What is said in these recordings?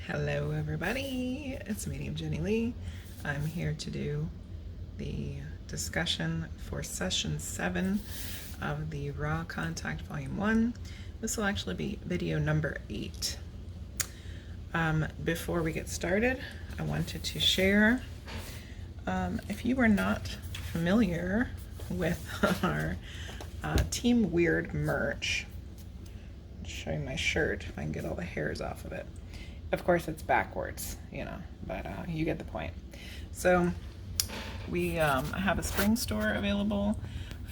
Hello everybody, it's Medium Jenny Lee. I'm here to do the discussion for session 7 of the Raw Contact Volume 1. This will actually be video number 8. Before we get started, I wanted to share, if you are not familiar with our Team Weird merch, I'll show you my shirt if I can get all the hairs off of it. Of course it's backwards, but you get the point. So we have a spring store available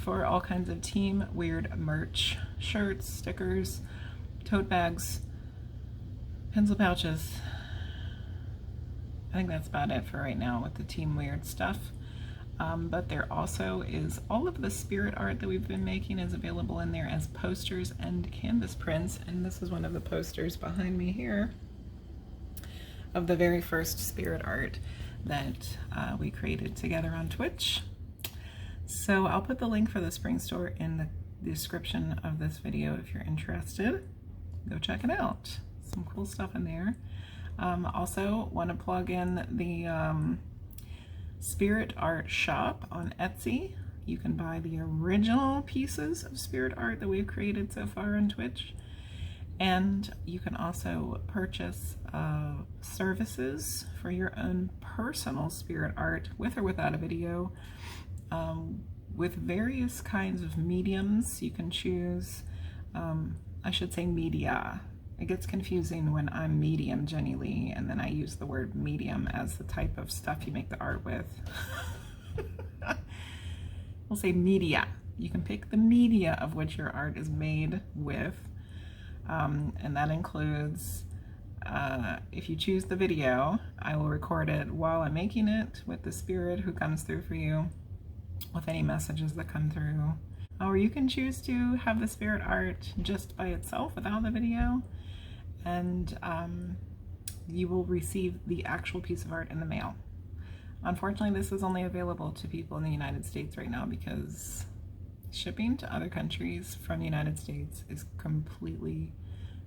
for all kinds of Team Weird merch, shirts, stickers, tote bags, pencil pouches. I think that's about it for right now with the Team Weird stuff. But there also is all of the spirit art that we've been making is available in there as posters and canvas prints. And this is one of the posters behind me here of the very first spirit art that we created together on Twitch. So I'll put the link for the spring store in the description of this video if you're interested. Go check it out. Some cool stuff in there. Also want to plug in the spirit art shop on Etsy. You can buy the original pieces of spirit art that we've created so far on Twitch. And you can also purchase services for your own personal spirit art, with or without a video, with various kinds of mediums you can choose. I should say media. It gets confusing when I'm Medium Jenny Lee and then I use the word medium as the type of stuff you make the art with. We'll say media. You can pick the media of which your art is made with. And that includes, if you choose the video, I will record it while I'm making it with the spirit who comes through for you, with any messages that come through. Or you can choose to have the spirit art just by itself without the video, and you will receive the actual piece of art in the mail. Unfortunately, this is only available to people in the United States right now because shipping to other countries from the United States is completely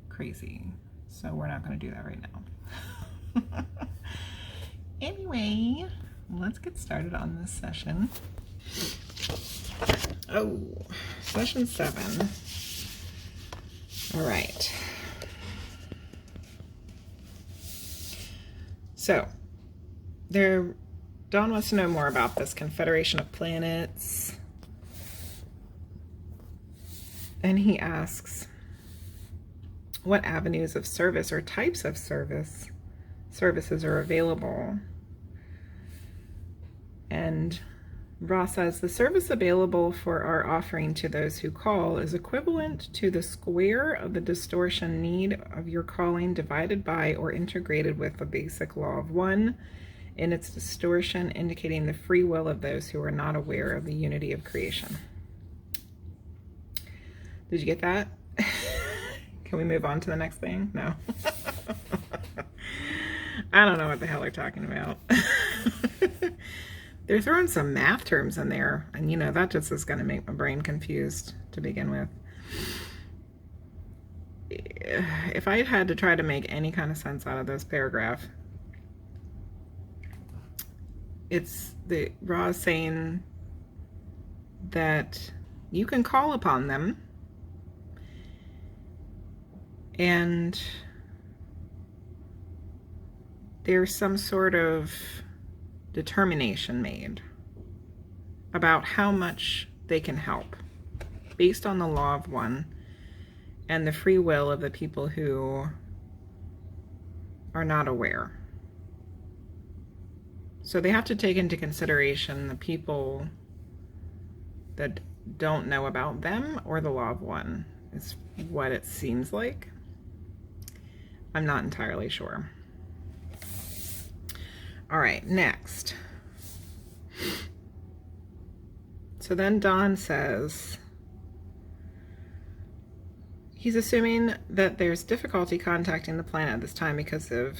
crazy. So we're not going to do that right now. Anyway, let's get started on this session. Oh, session 7. All right. So, Dawn wants to know more about this Confederation of Planets. And he asks, what avenues of service or types of services are available? And Ra says, the service available for our offering to those who call is equivalent to the square of the distortion need of your calling divided by or integrated with the basic law of one in its distortion, indicating the free will of those who are not aware of the unity of creation. Did you get that? Can we move on to the next thing? No. I don't know what the hell they're talking about. They're throwing some math terms in there, and that just is going to make my brain confused to begin with. If I had to try to make any kind of sense out of this paragraph, it's the Ra saying that you can call upon them, and there's some sort of determination made about how much they can help based on the law of one and the free will of the people who are not aware. So they have to take into consideration the people that don't know about them or the law of one, is what it seems like. I'm not entirely sure. All right, next. So then Dawn says, he's assuming that there's difficulty contacting the planet at this time because of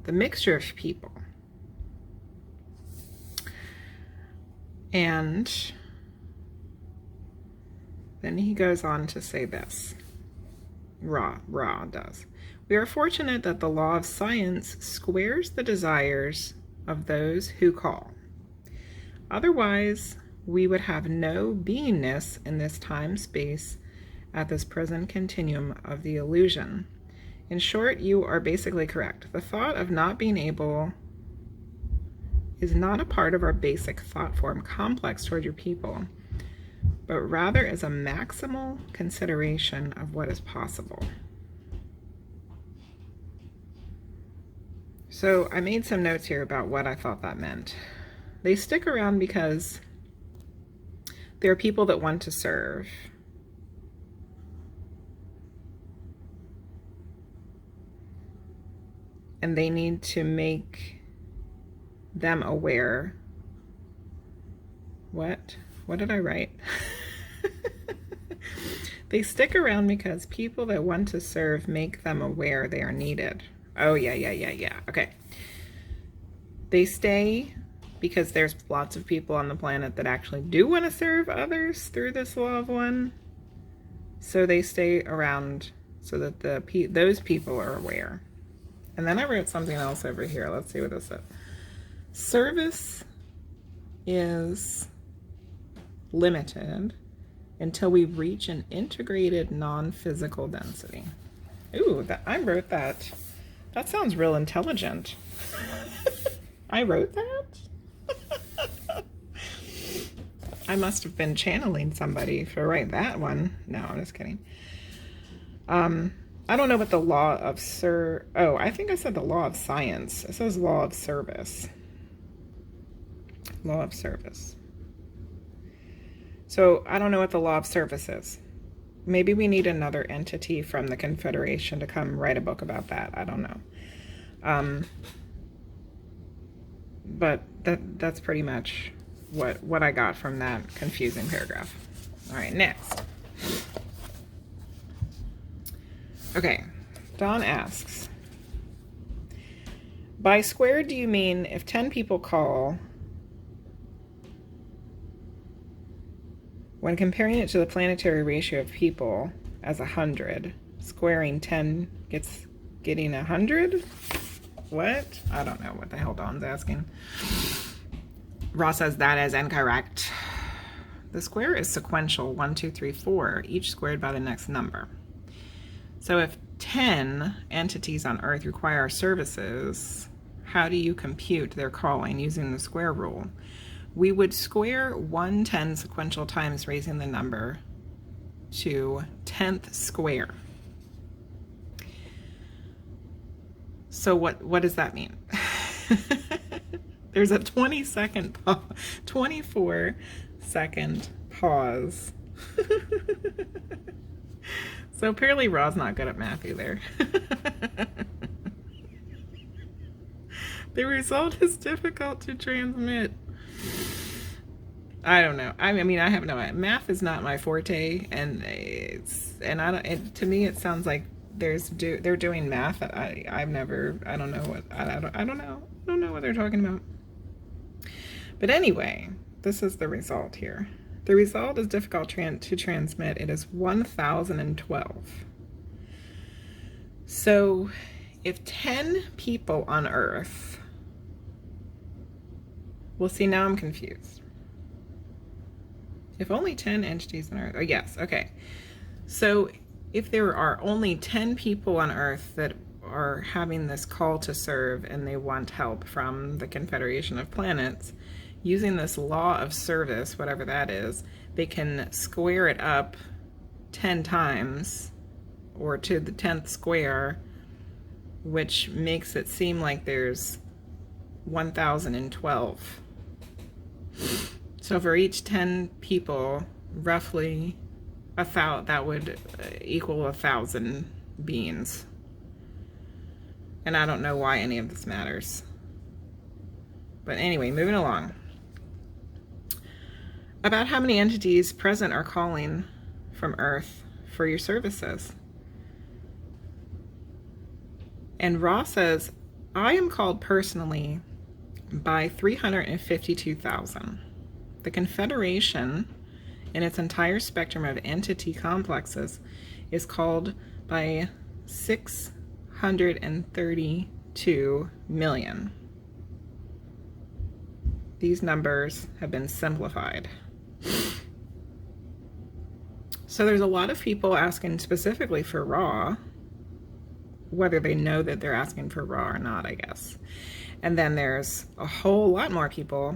the mixture of people. And then he goes on to say this. Ra does. We are fortunate that the law of science squares the desires of those who call. Otherwise, we would have no beingness in this time-space at this present continuum of the illusion. In short, you are basically correct. The thought of not being able is not a part of our basic thought form complex toward your people, but rather is a maximal consideration of what is possible. So I made some notes here about what I thought that meant. They stick around because there are people that want to serve. And they need to make them aware. What did I write? They stick around because people that want to serve make them aware they are needed. Oh, yeah. Okay. They stay because there's lots of people on the planet that actually do want to serve others through this law of one. So they stay around so that those people are aware. And then I wrote something else over here. Let's see what this says. Service is limited until we reach an integrated non-physical density. Ooh, I wrote that. That sounds real intelligent. I wrote that? I must have been channeling somebody to write that one. No, I'm just kidding. I don't know what the law of oh, I think I said the law of science. It says law of service. Law of service. So I don't know what the law of service is. Maybe we need another entity from the Confederation to come write a book about that. I don't know. But that's pretty much what I got from that confusing paragraph. All right, next. Okay, Dawn asks, by square do you mean if 10 people call, when comparing it to the planetary ratio of people as 100, squaring 10 getting 100? What? I don't know what the hell Dawn's asking. Ross says that is incorrect. The square is sequential, 1, 2, 3, 4, each squared by the next number. So if 10 entities on Earth require our services, how do you compute their calling using the square rule? We would square 110 sequential times, raising the number to 10th square. So what does that mean? There's a 24-second pause. So apparently Ra's not good at math either. The result is difficult to transmit. I don't know. I mean, I have no idea. Math is not my forte, and to me it sounds like they're doing math that I don't know what they're talking about. But anyway, this is the result here. The result is difficult to transmit. It is 1012. So if 10 people on Earth, well, see, now I'm confused. If only 10 entities on Earth, oh yes, okay. So if there are only 10 people on Earth that are having this call to serve and they want help from the Confederation of Planets, using this law of service, whatever that is, they can square it up 10 times, or to the 10th square, which makes it seem like there's 1012. So for each 10 people, roughly that would equal 1,000 beings. And I don't know why any of this matters. But anyway, moving along. About how many entities present are calling from Earth for your services? And Ra says, I am called personally by 352,000. The Confederation, in its entire spectrum of entity complexes, is called by 600,000 232 million. These numbers have been simplified. So there's a lot of people asking specifically for raw, whether they know that they're asking for raw or not, I guess. And then there's a whole lot more people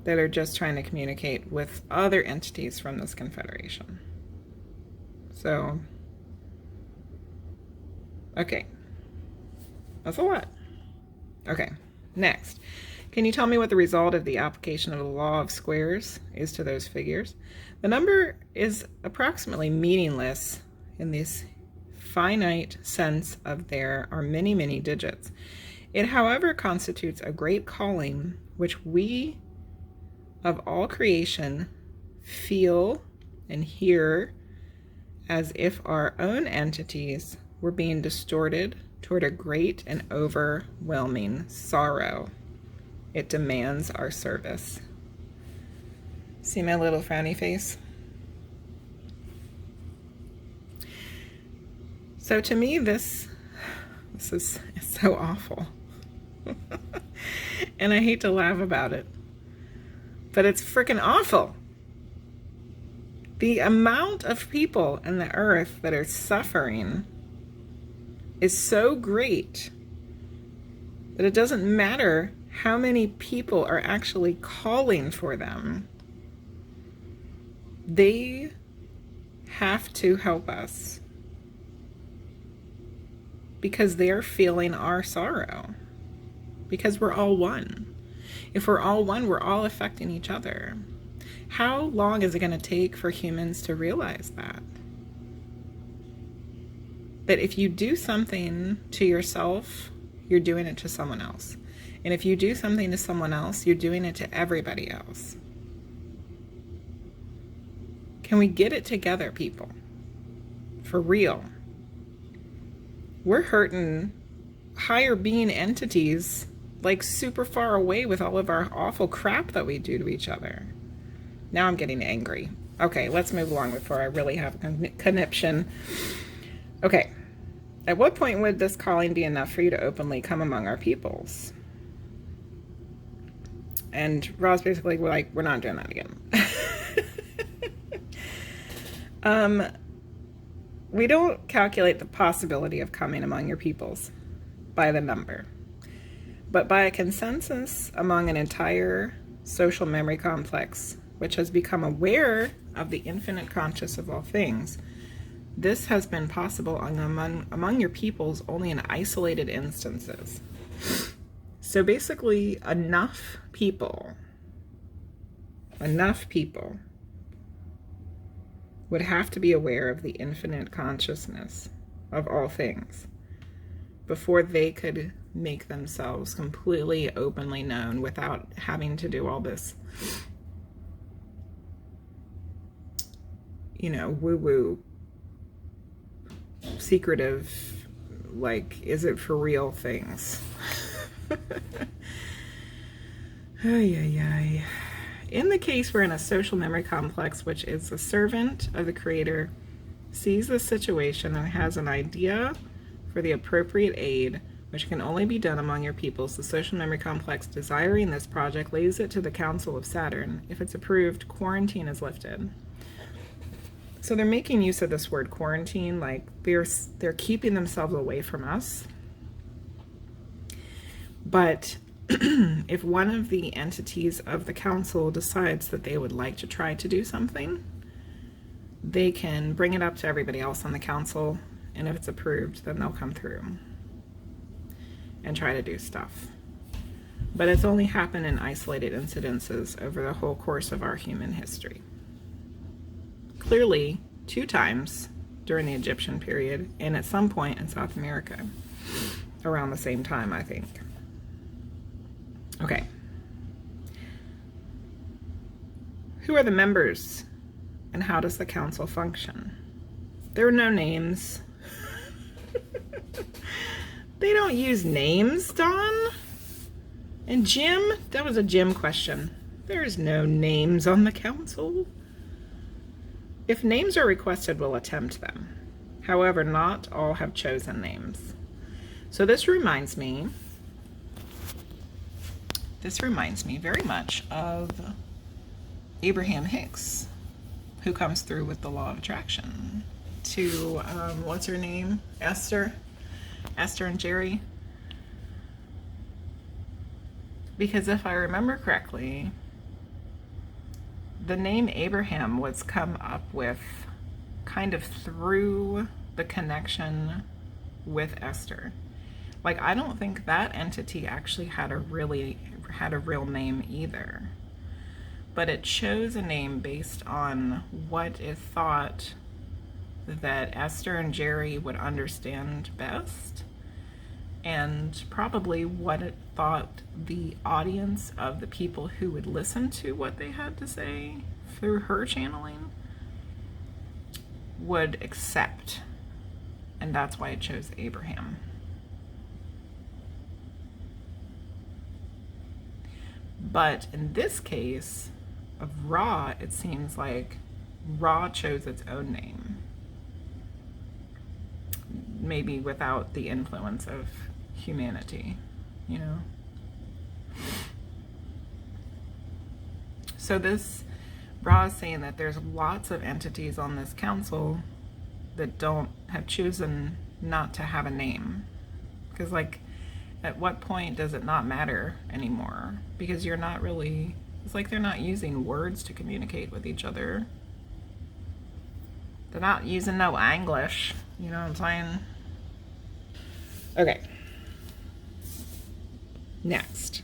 that are just trying to communicate with other entities from this confederation. So, okay. That's a lot. Okay, next. Can you tell me what the result of the application of the law of squares is to those figures? The number is approximately meaningless in this finite sense of there are many, many digits. It, however, constitutes a great calling which we of all creation feel and hear as if our own entities were being distorted toward a great and overwhelming sorrow. It demands our service. See my little frowny face? So to me, this is so awful. And I hate to laugh about it, but it's freaking awful. The amount of people on the earth that are suffering is so great that it doesn't matter how many people are actually calling for them. They have to help us because they're feeling our sorrow, because we're all one. If we're all one, we're all affecting each other. How long is it going to take for humans to realize that? That if you do something to yourself, you're doing it to someone else. And if you do something to someone else, you're doing it to everybody else. Can we get it together, people? For real. We're hurting higher being entities like super far away with all of our awful crap that we do to each other. Now I'm getting angry. Okay, let's move along before I really have a conniption. Okay. At what point would this calling be enough for you to openly come among our peoples? And Ra's basically, we're not doing that again. We don't calculate the possibility of coming among your peoples by the number, but by a consensus among an entire social memory complex, which has become aware of the infinite conscious of all things. This has been possible among your peoples only in isolated instances. So basically, enough people would have to be aware of the infinite consciousness of all things before they could make themselves completely openly known without having to do all this, woo-woo, secretive, like, is it for real things. Ay, ay, ay. In the case wherein a social memory complex, which is a servant of the Creator, sees the situation and has an idea for the appropriate aid, which can only be done among your peoples, the social memory complex desiring this project lays it to the Council of Saturn. If it's approved, quarantine is lifted. So they're making use of this word quarantine, like they're keeping themselves away from us. But if one of the entities of the council decides that they would like to try to do something, they can bring it up to everybody else on the council, and if it's approved, then they'll come through and try to do stuff. But it's only happened in isolated incidences over the whole course of our human history. Clearly, 2 times during the Egyptian period, and at some point in South America, around the same time, I think. Okay. Who are the members, and how does the council function? There are no names. They don't use names, Dawn. And Jim? That was a Jim question. There's no names on the council. If names are requested, we'll attempt them. However, not all have chosen names. So this reminds me very much of Abraham Hicks, who comes through with the law of attraction to, what's her name? Esther and Jerry. Because if I remember correctly, the name Abraham was come up with kind of through the connection with Esther. Like, I don't think that entity actually had a real name either. But it chose a name based on what it thought that Esther and Jerry would understand best, and probably what it thought the audience of the people who would listen to what they had to say through her channeling would accept. And that's why it chose Abraham. But in this case of Ra, it seems like Ra chose its own name. Maybe without the influence of humanity, you know? So this Ra is saying that there's lots of entities on this council that have chosen not to have a name. Because, like, at what point does it not matter anymore? Because you're not really, it's like they're not using words to communicate with each other. They're not using no English, you know what I'm saying? Okay. Next.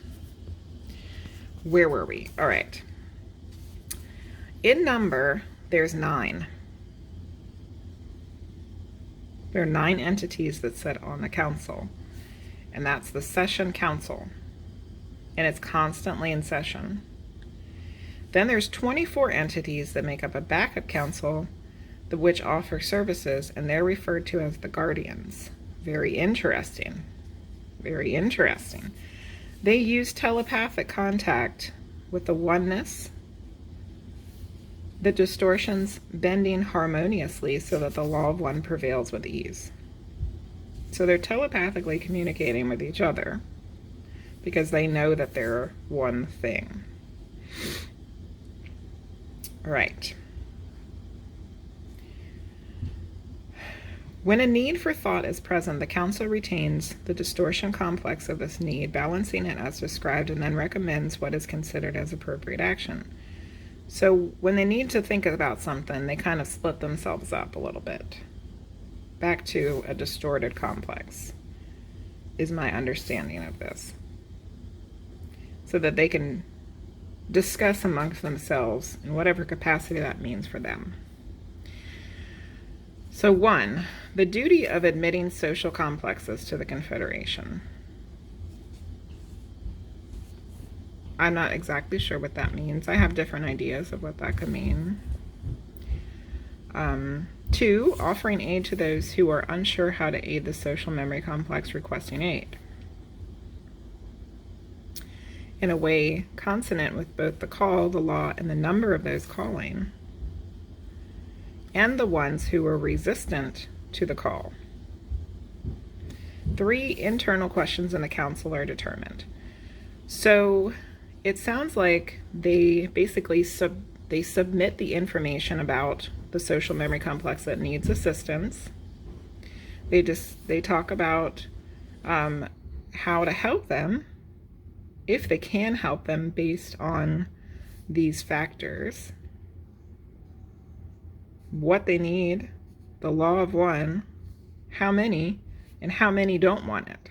Where were we? All right. In number, there's 9. There are 9 entities that sit on the council, and that's the session council, and it's constantly in session. Then there's 24 entities that make up a backup council, which offer services, and they're referred to as the guardians. Very interesting. Very interesting. They use telepathic contact with the oneness, the distortions bending harmoniously so that the law of one prevails with ease. So they're telepathically communicating with each other because they know that they're one thing. All right. When a need for thought is present, the council retains the distortion complex of this need, balancing it as described, and then recommends what is considered as appropriate action. So when they need to think about something, they kind of split themselves up a little bit. Back to a distorted complex is my understanding of this. So that they can discuss amongst themselves in whatever capacity that means for them. So 1, the duty of admitting social complexes to the Confederation. I'm not exactly sure what that means. I have different ideas of what that could mean. 2, offering aid to those who are unsure how to aid the social memory complex requesting aid, in a way consonant with both the call, the law, and the number of those calling, and the ones who are resistant to the call. 3, internal questions in the council are determined. So it sounds like they basically submit the information about the social memory complex that needs assistance. They talk about how to help them, if they can help them based on these factors, what they need, the law of one, how many, and how many don't want it.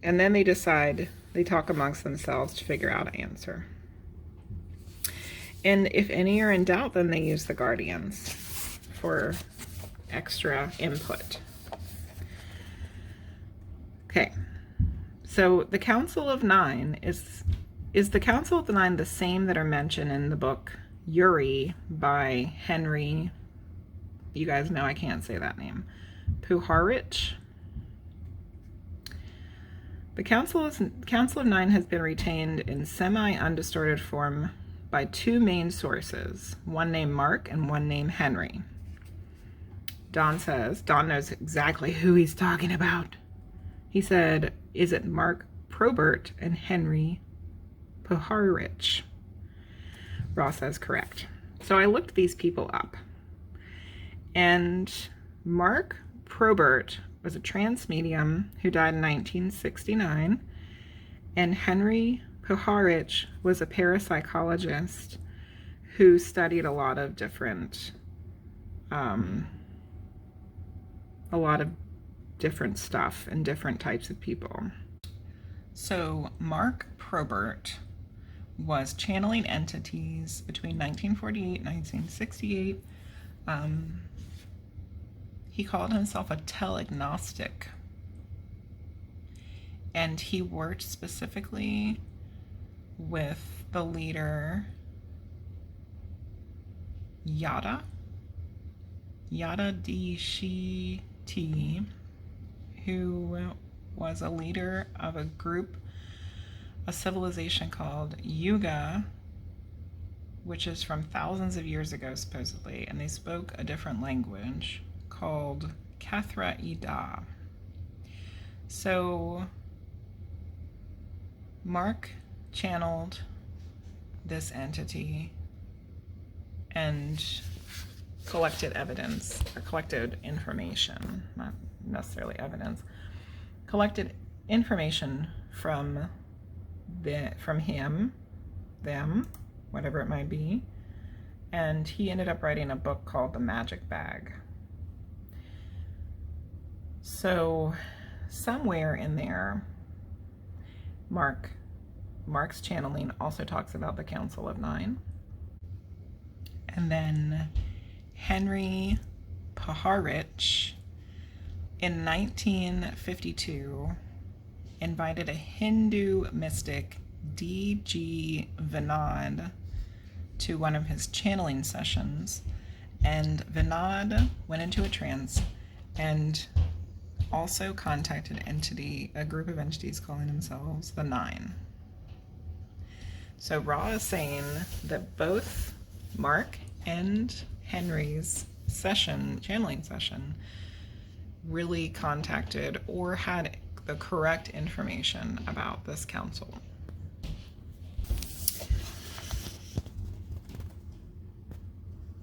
And then they decide, they talk amongst themselves to figure out an answer. And if any are in doubt, then they use the guardians for extra input. Okay, so the Council of Nine, is the Council of the Nine the same that are mentioned in the book Uri by Henry, you guys know I can't say that name, Puharich? The Council of Nine has been retained in semi-undistorted form by 2 main sources, one named Mark and one named Henry. Don says, Don knows exactly who he's talking about. He said, is it Mark Probert and Henry Puharich? Ross says, correct. So I looked these people up. And Mark Probert was a trance medium who died in 1969. And Henry Puharich was a parapsychologist who studied a lot of different stuff and different types of people. So Mark Probert was channeling entities between 1948 and 1968. He called himself a telegnostic, and he worked specifically with the leader Yada Dishiti, who was a leader of a civilization called Yuga, which is from thousands of years ago, supposedly, and they spoke a different language called Kathra Ida. So Mark channeled this entity and collected evidence, or collected information, not necessarily evidence, collected information from him, them, whatever it might be, and he ended up writing a book called The Magic Bag. So somewhere in there, Mark's channeling also talks about the Council of Nine. And then Henry Puharich in 1952 invited a Hindu mystic, D.G. Vinod, to one of his channeling sessions, and Vinod went into a trance and also contacted a group of entities calling themselves the Nine. So Ra is saying that both Mark and Henry's channeling session, really contacted or had the correct information about this council.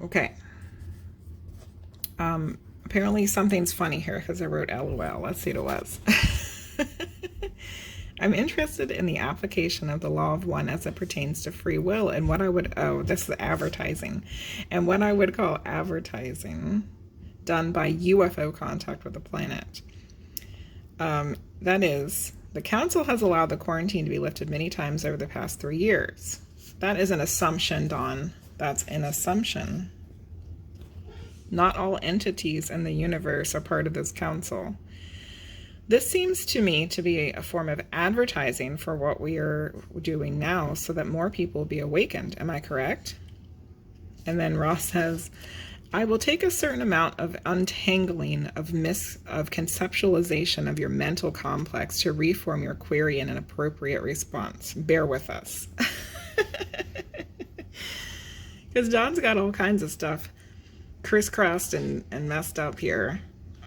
Okay. Apparently something's funny here because I wrote LOL. Let's see what it was. I'm interested in the application of the law of one as it pertains to free will and what I would, this is advertising, and what I would call advertising done by UFO contact with the planet. That is, the council has allowed the quarantine to be lifted many times over the past 3 years. That is an assumption, Dawn. That's an assumption. Not all entities in the universe are part of this council. This seems to me to be a form of advertising for what we are doing now so that more people will be awakened. Am I correct? And then Ross says, I will take a certain amount of untangling of conceptualization of your mental complex to reform your query in an appropriate response. Bear with us. Because John's got all kinds of stuff crisscrossed and messed up here.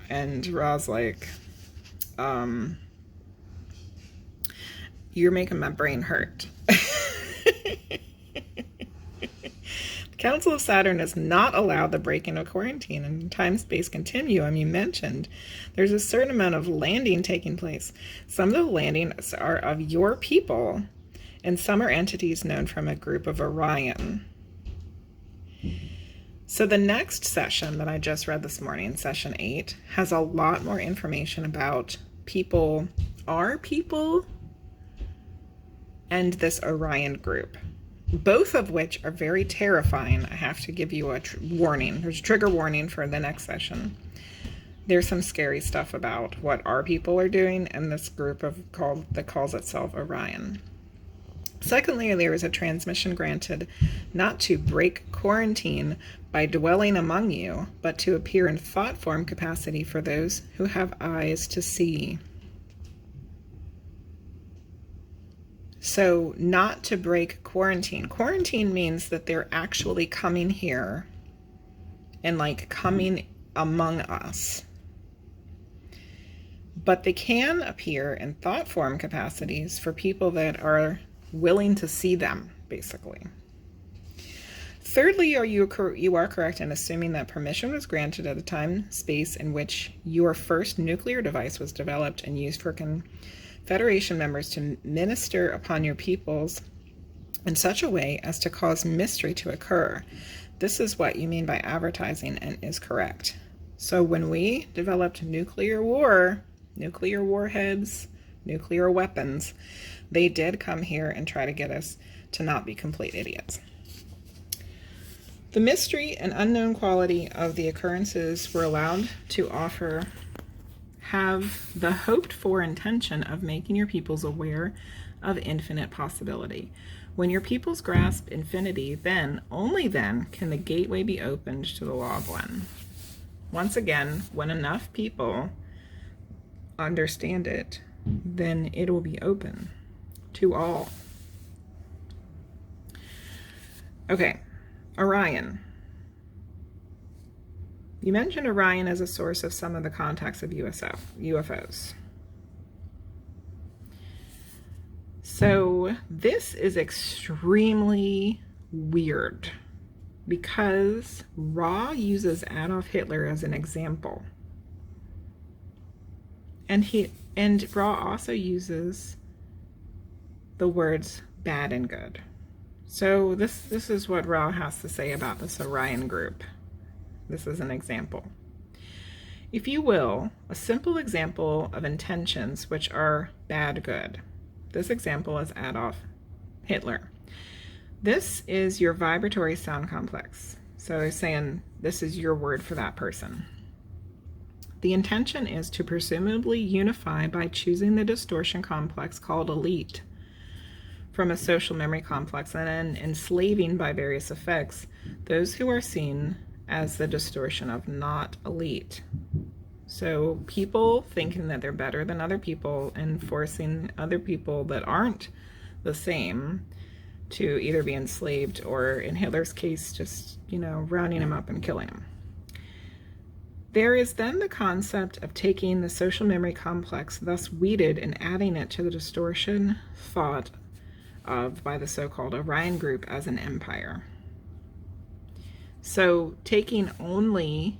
And Ra's like, you're making my brain hurt. The Council of Saturn has not allowed the breaking of quarantine and time-space continuum you mentioned. There's a certain amount of landing taking place. Some of the landings are of your people, and some are entities known from a group of Orion. So the next session that I just read this morning, session 8, has a lot more information about people, our people, and this Orion group, both of which are very terrifying. I have to give you a warning. There's a trigger warning for the next session. There's some scary stuff about what our people are doing and this group that calls itself Orion. Secondly, there is a transmission granted not to break quarantine by dwelling among you, but to appear in thought form capacity for those who have eyes to see. So not to break quarantine. Quarantine means that they're actually coming here and like coming among us. But they can appear in thought form capacities for people that are willing to see them, basically. Thirdly, you are correct in assuming that permission was granted at the time, space in which your first nuclear device was developed and used for Confederation members to minister upon your peoples in such a way as to cause mystery to occur. This is what you mean by advertising and is correct. So when we developed nuclear warheads, nuclear weapons, they did come here and try to get us to not be complete idiots. The mystery and unknown quality of the occurrences were allowed to have the hoped for intention of making your peoples aware of infinite possibility. When your peoples grasp infinity, then, only then, can the gateway be opened to the law of one. Once again, when enough people understand it, then it will be open to all. Okay, Orion. You mentioned Orion as a source of some of the contacts of UFOs. So this is extremely weird because Ra uses Adolf Hitler as an example. And Ra also uses the words bad and good. So this is what Ra has to say about this Orion group. This is an example. If you will, a simple example of intentions which are bad good. This example is Adolf Hitler. This is your vibratory sound complex. So they're saying this is your word for that person. The intention is to presumably unify by choosing the distortion complex called elite from a social memory complex and then enslaving by various effects those who are seen as the distortion of not elite. So people thinking that they're better than other people and forcing other people that aren't the same to either be enslaved or, in Hitler's case, just, rounding him up and killing him. There is then the concept of taking the social memory complex, thus weeded, and adding it to the distortion thought of by the so-called Orion group as an empire. So taking only,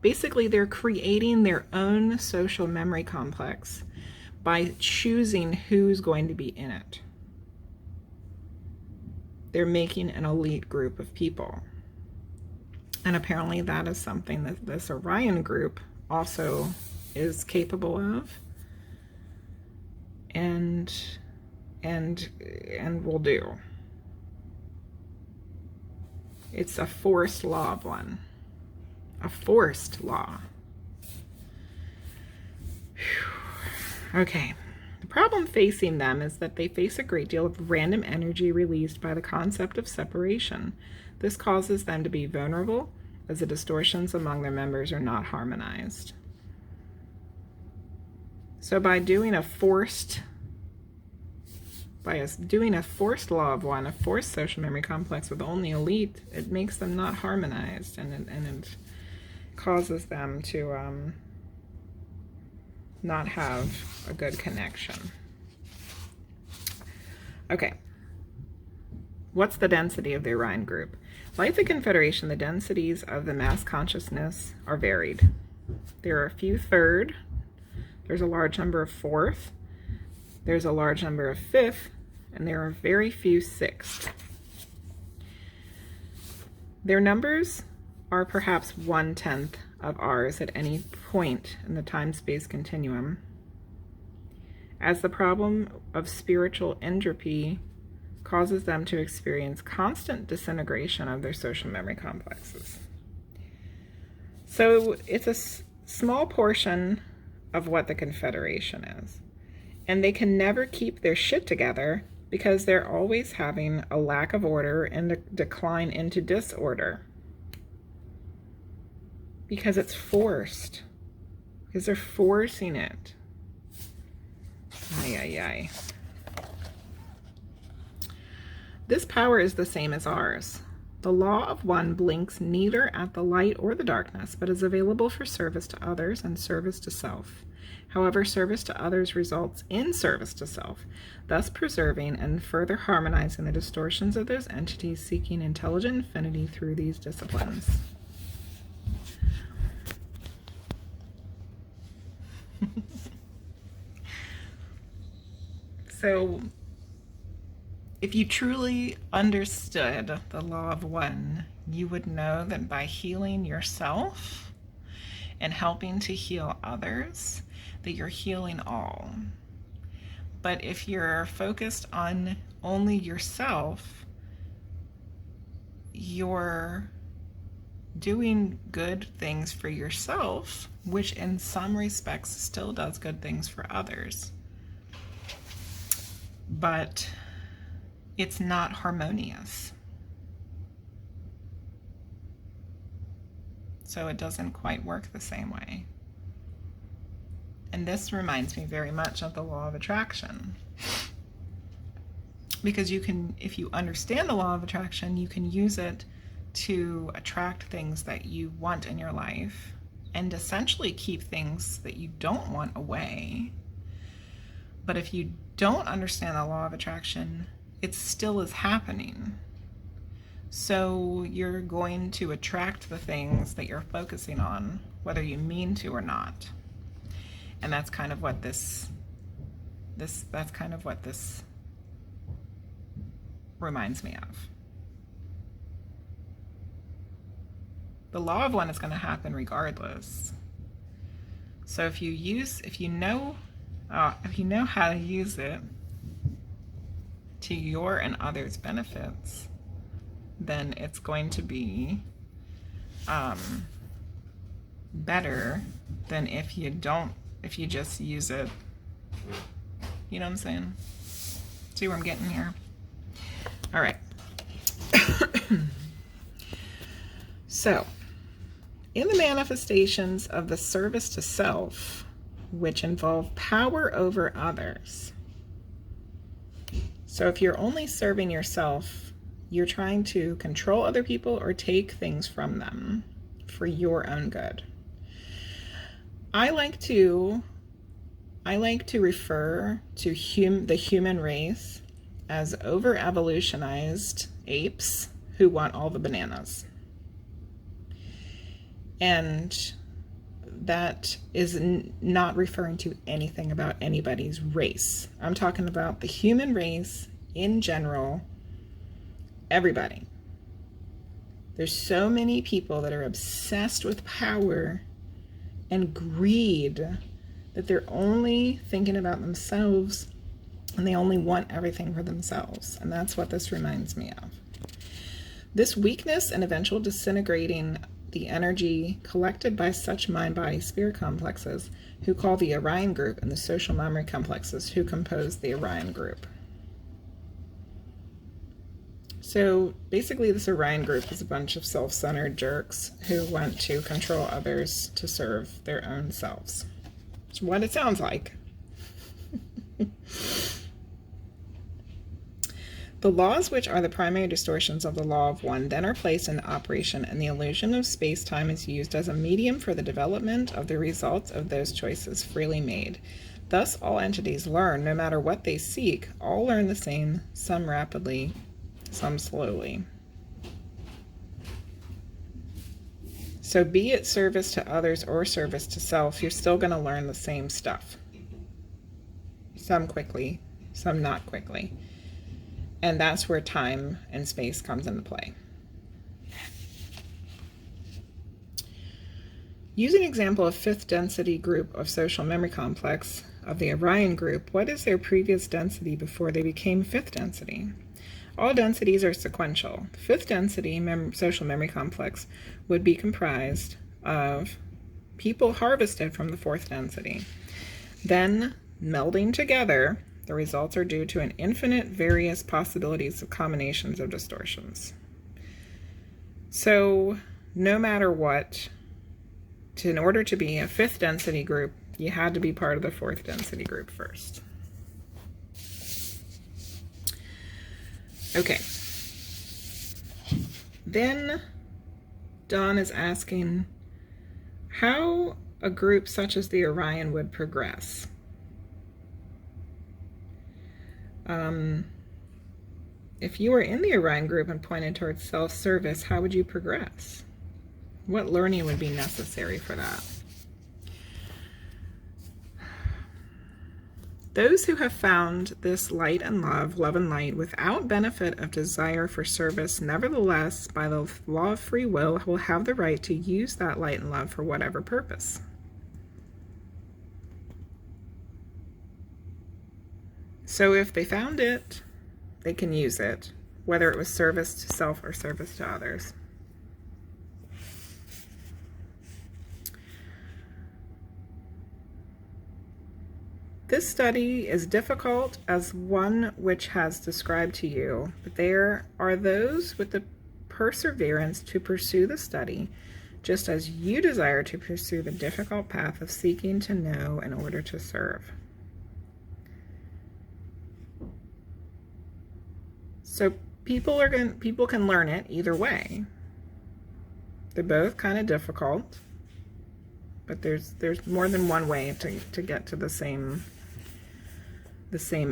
basically they're creating their own social memory complex by choosing who's going to be in it. They're making an elite group of people. And apparently that is something that this Orion group also is capable of and will do. It's a forced law of one. A forced law. Whew. Okay. The problem facing them is that they face a great deal of random energy released by the concept of separation. This causes them to be vulnerable, as the distortions among their members are not harmonized. So by doing a forced law of one, a forced social memory complex with only elite, it makes them not harmonized, and it causes them to not have a good connection. Okay. What's the density of the Orion group? Like the Confederation, the densities of the mass consciousness are varied. There are a few third, there's a large number of fourth, there's a large number of fifth, and there are very few sixth. Their numbers are perhaps 1/10 of ours at any point in the time-space continuum, as the problem of spiritual entropy causes them to experience constant disintegration of their social memory complexes. So it's a small portion of what the Confederation is. And they can never keep their shit together because they're always having a lack of order and a decline into disorder. Because it's forced. Because they're forcing it. Ay, ay, ay. This power is the same as ours. The law of one blinks neither at the light or the darkness, but is available for service to others and service to self. However, service to others results in service to self, thus preserving and further harmonizing the distortions of those entities seeking intelligent infinity through these disciplines. So, if you truly understood the law of one, you would know that by healing yourself and helping to heal others, that you're healing all. But if you're focused on only yourself, you're doing good things for yourself, which in some respects still does good things for others. But it's not harmonious. So it doesn't quite work the same way. And this reminds me very much of the law of attraction. Because you can, if you understand the law of attraction, you can use it to attract things that you want in your life and essentially keep things that you don't want away. But if you don't understand the law of attraction, it still is happening. So you're going to attract the things that you're focusing on, whether you mean to or not. And that's kind of what this reminds me of. The law of one is going to happen regardless. So if you know how to use it to your and others' benefits, then it's going to be better than if you just use it. You know what I'm saying? See where I'm getting here? All right. So, in the manifestations of the service to self, which involve power over others. So if you're only serving yourself, you're trying to control other people or take things from them for your own good. I like to refer to the human race as over-evolutionized apes who want all the bananas. And that is not referring to anything about anybody's race. I'm talking about the human race in general, everybody. There's so many people that are obsessed with power and greed that they're only thinking about themselves and they only want everything for themselves. And that's what this reminds me of. This weakness and eventual disintegrating the energy collected by such mind-body-spirit complexes who call the Orion group and the social memory complexes who compose the Orion group. So basically this Orion group is a bunch of self-centered jerks who want to control others to serve their own selves. It's what it sounds like. The laws, which are the primary distortions of the law of one, then are placed in operation, and the illusion of space-time is used as a medium for the development of the results of those choices freely made. Thus, all entities learn, no matter what they seek, all learn the same, some rapidly, some slowly. So be it service to others or service to self, you're still going to learn the same stuff. Some quickly, some not quickly. And that's where time and space comes into play. Using an example of fifth density group of social memory complex of the Orion group, what is their previous density before they became fifth density? All densities are sequential. Fifth density social memory complex would be comprised of people harvested from the fourth density. Then melding together, the results are due to an infinite various possibilities of combinations of distortions. So no matter what, in order to be a fifth density group, you had to be part of the fourth density group first. Okay. Then Dawn is asking how a group such as the Orion would progress. If you were in the Orion group and pointed towards self-service, how would you progress? What learning would be necessary for that? Those who have found this light and love, love and light, without benefit of desire for service, nevertheless, by the law of free will have the right to use that light and love for whatever purpose. So if they found it, they can use it, whether it was service to self or service to others. This study is difficult as one which has described to you, but there are those with the perseverance to pursue the study, just as you desire to pursue the difficult path of seeking to know in order to serve. So people can learn it either way. They're both kind of difficult, but there's more than one way to get to the same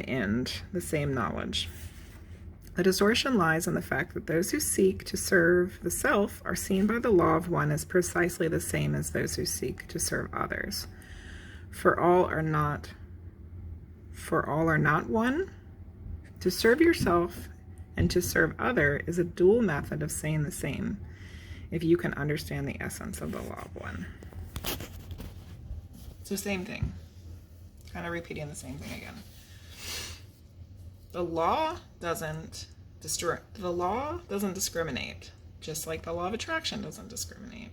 end, the same knowledge. The distortion lies in the fact that those who seek to serve the self are seen by the law of one as precisely the same as those who seek to serve others. For all are not one. To serve yourself and to serve other is a dual method of saying the same, if you can understand the essence of the law of one. It's the same thing. Kind of repeating the same thing again. The law doesn't discriminate, just like the law of attraction doesn't discriminate.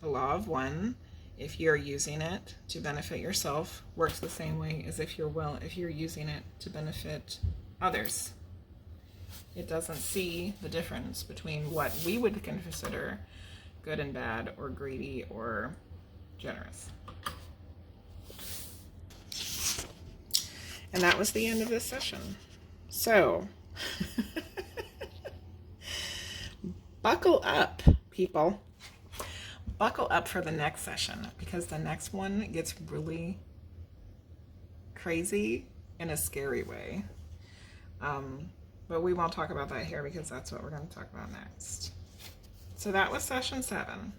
The law of one, if you're using it to benefit yourself, works the same way as if you're using it to benefit others. It doesn't see the difference between what we would consider good and bad, or greedy or generous. And that was the end of this session. So, buckle up, people. Buckle up for the next session, because the next one gets really crazy in a scary way. But we won't talk about that here, because that's what we're going to talk about next. So that was session 7.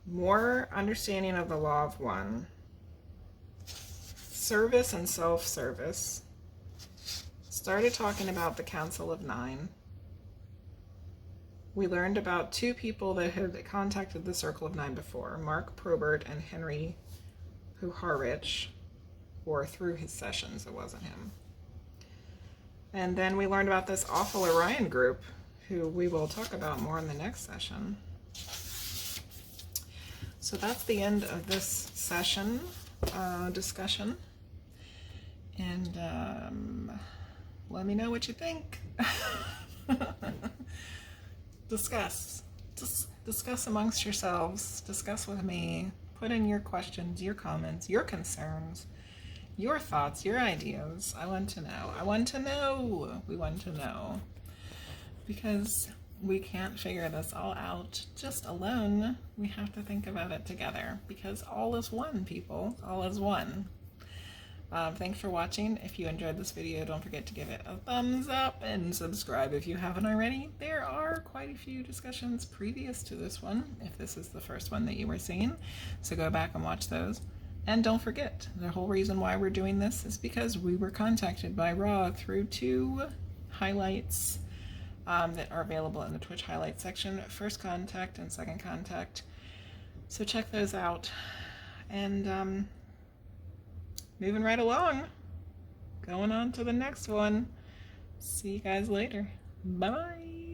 More understanding of the law of one. Service and self-service. Started talking about the Council of 9. We learned about 2 people that had contacted the Circle of 9 before, Mark Probert and Henry Huharich, or through his sessions, it wasn't him. And then we learned about this awful Orion group, who we will talk about more in the next session. So that's the end of this session discussion. And let me know what you think. Discuss amongst yourselves. Discuss with me. Put in your questions, your comments, your concerns, your thoughts, your ideas. I want to know. We want to know. Because we can't figure this all out just alone. We have to think about it together. Because all is one, people. All is one. Thanks for watching. If you enjoyed this video, don't forget to give it a thumbs up and subscribe if you haven't already. There are quite a few discussions previous to this one, if this is the first one that you were seeing. So go back and watch those. And don't forget, the whole reason why we're doing this is because we were contacted by Ra through 2 highlights that are available in the Twitch highlights section. First contact and second contact. So check those out. And moving right along, going on to the next one. See you guys later. Bye-bye.